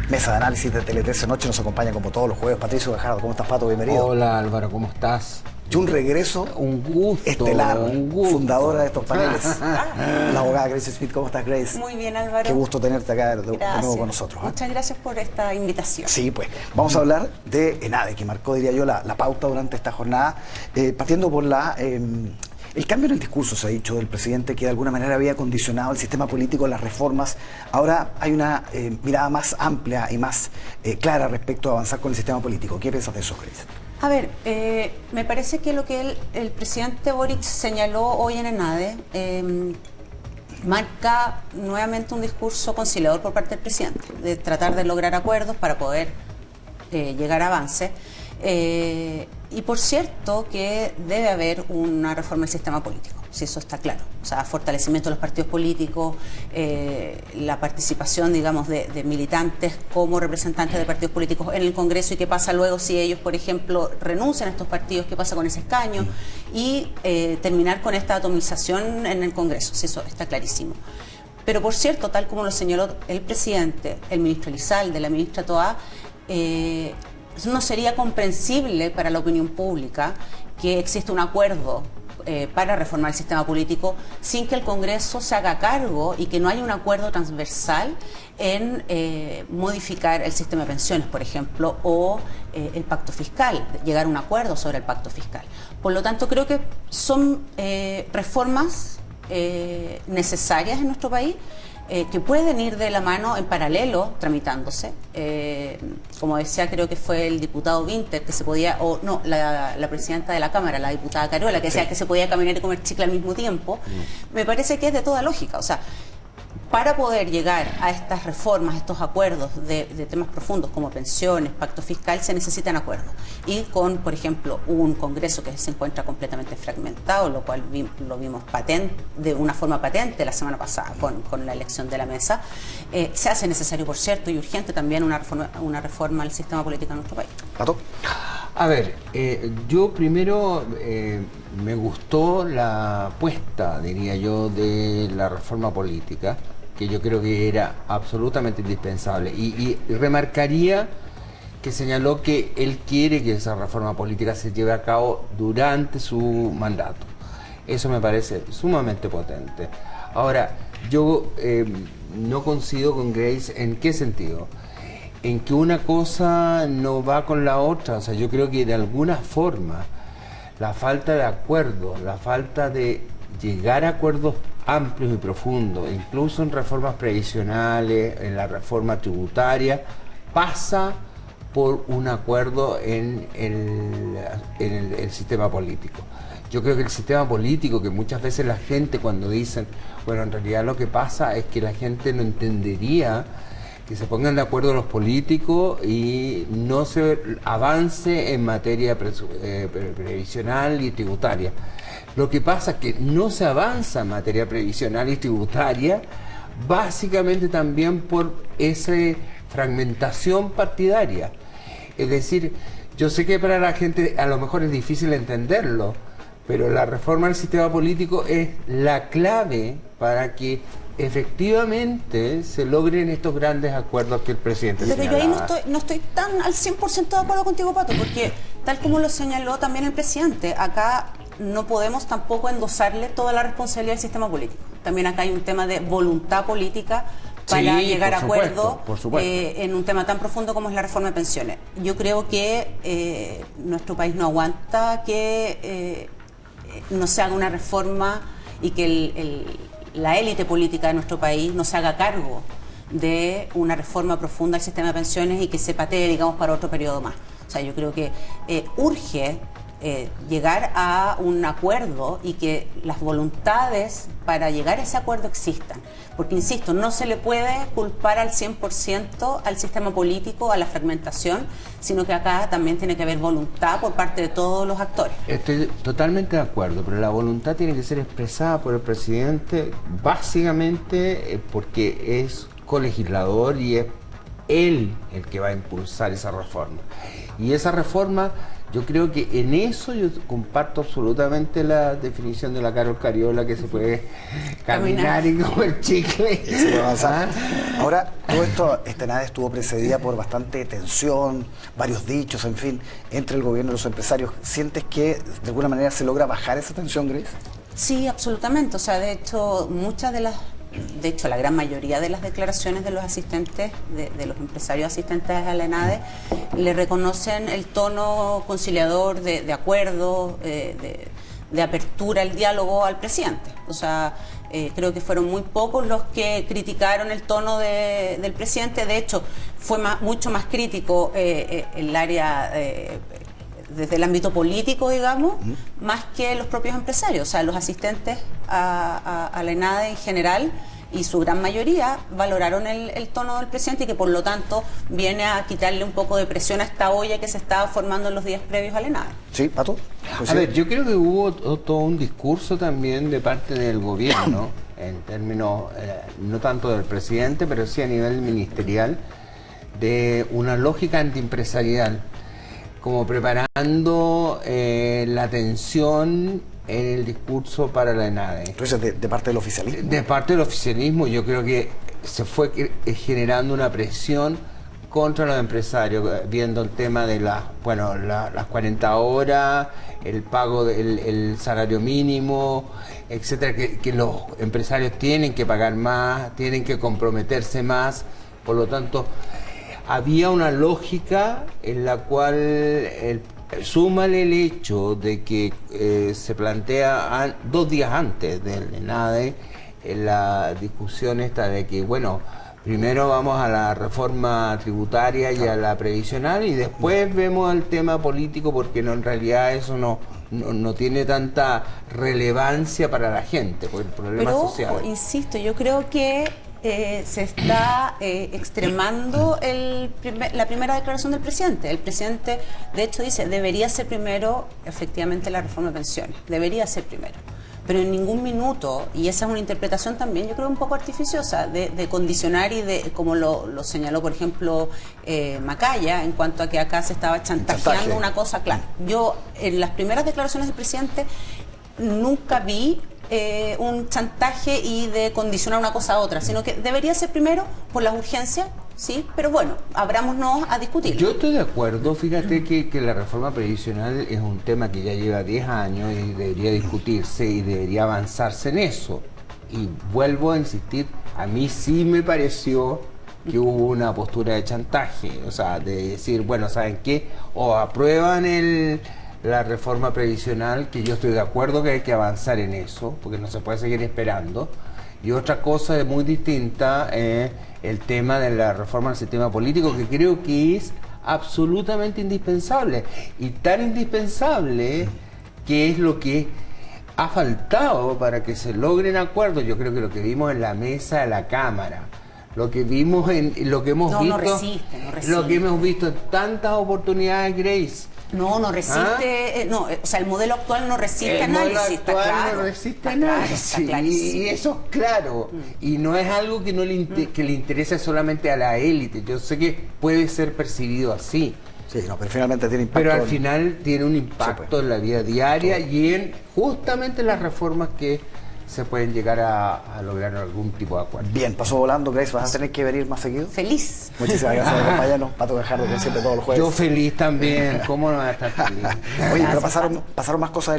Mesa de análisis de Tele 13 Noche nos acompaña como todos los jueves Patricio Gajardo. ¿Cómo estás, Pato? Bienvenido. Hola, Álvaro, ¿cómo estás? Y un regreso estelar, fundadora de estos paneles, la abogada Grace Smith. ¿Cómo estás, Grace? Muy bien, Álvaro. Qué gusto tenerte acá de nuevo con nosotros. Muchas gracias por esta invitación. Sí, pues vamos a hablar de ENADE, que marcó, diría yo, la pauta durante esta jornada, partiendo por el cambio en el discurso, se ha dicho, del presidente, que de alguna manera había condicionado el sistema político, las reformas. Ahora hay una mirada más amplia y más clara respecto a avanzar con el sistema político. ¿Qué piensas de eso, Grace? A ver, me parece que lo que el presidente Boric señaló hoy en ENADE marca nuevamente un discurso conciliador por parte del presidente, de tratar de lograr acuerdos para poder llegar a avances. Y por cierto que debe haber una reforma del sistema político, si eso está claro. O sea, fortalecimiento de los partidos políticos, la participación, digamos, de militantes como representantes de partidos políticos en el Congreso, y qué pasa luego si ellos, por ejemplo, renuncian a estos partidos, qué pasa con ese escaño, y terminar con esta atomización en el Congreso, si eso está clarísimo. Pero por cierto, tal como lo señaló el presidente, el ministro Elizalde, la ministra Toá, no sería comprensible para la opinión pública que exista un acuerdo para reformar el sistema político sin que el Congreso se haga cargo y que no haya un acuerdo transversal en modificar el sistema de pensiones, por ejemplo, o el pacto fiscal, llegar a un acuerdo sobre el pacto fiscal. Por lo tanto, creo que son reformas necesarias en nuestro país, que pueden ir de la mano en paralelo tramitándose. Como decía, creo que fue el diputado Winter que se podía, o no, la presidenta de la Cámara, la diputada Carola, que decía que se podía caminar y comer chicle al mismo tiempo. Me parece que es de toda lógica. O sea, para poder llegar a estas reformas, estos acuerdos de temas profundos como pensiones, pacto fiscal, se necesitan acuerdos. Y con, por ejemplo, un Congreso que se encuentra completamente fragmentado, lo cual lo vimos de una forma patente la semana pasada con la elección de la mesa, se hace necesario, por cierto, y urgente también una reforma al sistema político en nuestro país. ¿Pato? A ver, yo primero me gustó la apuesta, diría yo, de la reforma política, que yo creo que era absolutamente indispensable. Y remarcaría que señaló que él quiere que esa reforma política se lleve a cabo durante su mandato. Eso me parece sumamente potente. Ahora, yo no coincido con Grace. ¿En qué sentido? En que una cosa no va con la otra. O sea, yo creo que de alguna forma la falta de acuerdo, la falta de llegar a acuerdos amplios y profundos, incluso en reformas previsionales, en la reforma tributaria, pasa por un acuerdo en el sistema político. Yo creo que el sistema político, que muchas veces la gente cuando dicen, bueno, en realidad lo que pasa es que la gente no entendería que se pongan de acuerdo los políticos y no se avance en materia previsional y tributaria. Lo que pasa es que no se avanza en materia previsional y tributaria básicamente también por esa fragmentación partidaria. Es decir, yo sé que para la gente a lo mejor es difícil entenderlo, pero la reforma del sistema político es la clave para que efectivamente se logren estos grandes acuerdos que el presidente señalaba. Pero yo ahí no estoy tan al 100% de acuerdo contigo, Pato, porque tal como lo señaló también el presidente, acá no podemos tampoco endosarle toda la responsabilidad del sistema político. También acá hay un tema de voluntad política para llegar a acuerdo en un tema tan profundo como es la reforma de pensiones. Yo creo que nuestro país no aguanta que no se haga una reforma y que la élite política de nuestro país no se haga cargo de una reforma profunda al sistema de pensiones y que se patee, digamos, para otro periodo más. O sea, yo creo que urge llegar a un acuerdo y que las voluntades para llegar a ese acuerdo existan. Porque, insisto, no se le puede culpar al 100% al sistema político, a la fragmentación, sino que acá también tiene que haber voluntad por parte de todos los actores. Estoy totalmente de acuerdo, pero la voluntad tiene que ser expresada por el presidente básicamente porque es colegislador y es él el que va a impulsar esa reforma. Y esa reforma Yo creo que en eso yo comparto absolutamente la definición de la Carol Cariola, que se puede caminar y comer chicle. Se puede avanzar. Ahora, todo esto, esta nada estuvo precedida por bastante tensión, varios dichos, en fin, entre el gobierno y los empresarios. ¿Sientes que de alguna manera se logra bajar esa tensión, Grace? Sí, absolutamente. O sea, de hecho, la gran mayoría de las declaraciones de los asistentes, de los empresarios asistentes a la ENADE, le reconocen el tono conciliador de acuerdo, de apertura al diálogo al presidente. O sea, creo que fueron muy pocos los que criticaron el tono del presidente. De hecho, fue mucho más crítico el área desde el ámbito político, digamos, más que los propios empresarios. O sea, los asistentes a la ENADE en general y su gran mayoría valoraron el tono del presidente y que por lo tanto viene a quitarle un poco de presión a esta olla que se estaba formando en los días previos a la ENADE. Sí, Pato. A ver, yo creo que hubo todo un discurso también de parte del gobierno, en términos, no tanto del presidente, pero sí a nivel ministerial, de una lógica antiempresarial, como preparando la tensión en el discurso para la ENADE. Entonces, de parte del oficialismo. De parte del oficialismo, yo creo que se fue generando una presión contra los empresarios, viendo el tema de las 40 horas, el pago del salario mínimo, etcétera, que los empresarios tienen que pagar más, tienen que comprometerse más, por lo tanto había una lógica en la cual súmale el hecho de que se plantea 2 días antes del ENADE la discusión esta de que, bueno, primero vamos a la reforma tributaria y a la previsional y después vemos el tema político, porque en realidad eso no tiene tanta relevancia para la gente, por el problema social. Pero, insisto, yo creo que se está extremando la primera declaración del presidente. El presidente, de hecho, dice, debería ser primero, efectivamente, la reforma de pensiones. Debería ser primero. Pero en ningún minuto, y esa es una interpretación también, yo creo, un poco artificiosa, de condicionar y de, como lo señaló, por ejemplo, Macaya, en cuanto a que acá se estaba chantajeando una cosa clara. Yo, en las primeras declaraciones del presidente, nunca vi un chantaje y de condicionar una cosa a otra, sino que debería ser primero por las urgencias, sí, pero bueno, abrámonos a discutir. Yo estoy de acuerdo, fíjate que la reforma previsional es un tema que ya lleva 10 años y debería discutirse y debería avanzarse en eso. Y vuelvo a insistir, a mí sí me pareció que hubo una postura de chantaje, o sea, de decir, bueno, ¿saben qué? O aprueban la reforma previsional, que yo estoy de acuerdo que hay que avanzar en eso, porque no se puede seguir esperando. Y otra cosa muy distinta es el tema de la reforma del sistema político, que creo que es absolutamente indispensable. Y tan indispensable que es lo que ha faltado para que se logren acuerdos. Yo creo que lo que vimos en la mesa de la Cámara, lo que vimos lo que hemos visto, no resiste. Lo que hemos visto en tantas oportunidades, Grace. No resiste, o sea, el modelo actual no resiste análisis, está claro. No resiste análisis, y eso es claro. Y no es algo que que le interese solamente a la élite. Yo sé que puede ser percibido así. Sí, pero finalmente tiene impacto. Pero al final tiene un impacto en la vida diaria y en justamente las reformas que se pueden llegar a lograr algún tipo de acuerdo. Bien, pasó volando, Grace. ¿Vas a tener que venir más seguido? Feliz. Muchísimas gracias por acompañarnos. Pato Gajardo, como siempre, todos los jueves. Yo feliz también. ¿Cómo no voy a estar feliz? Oye, pero pasaron más cosas.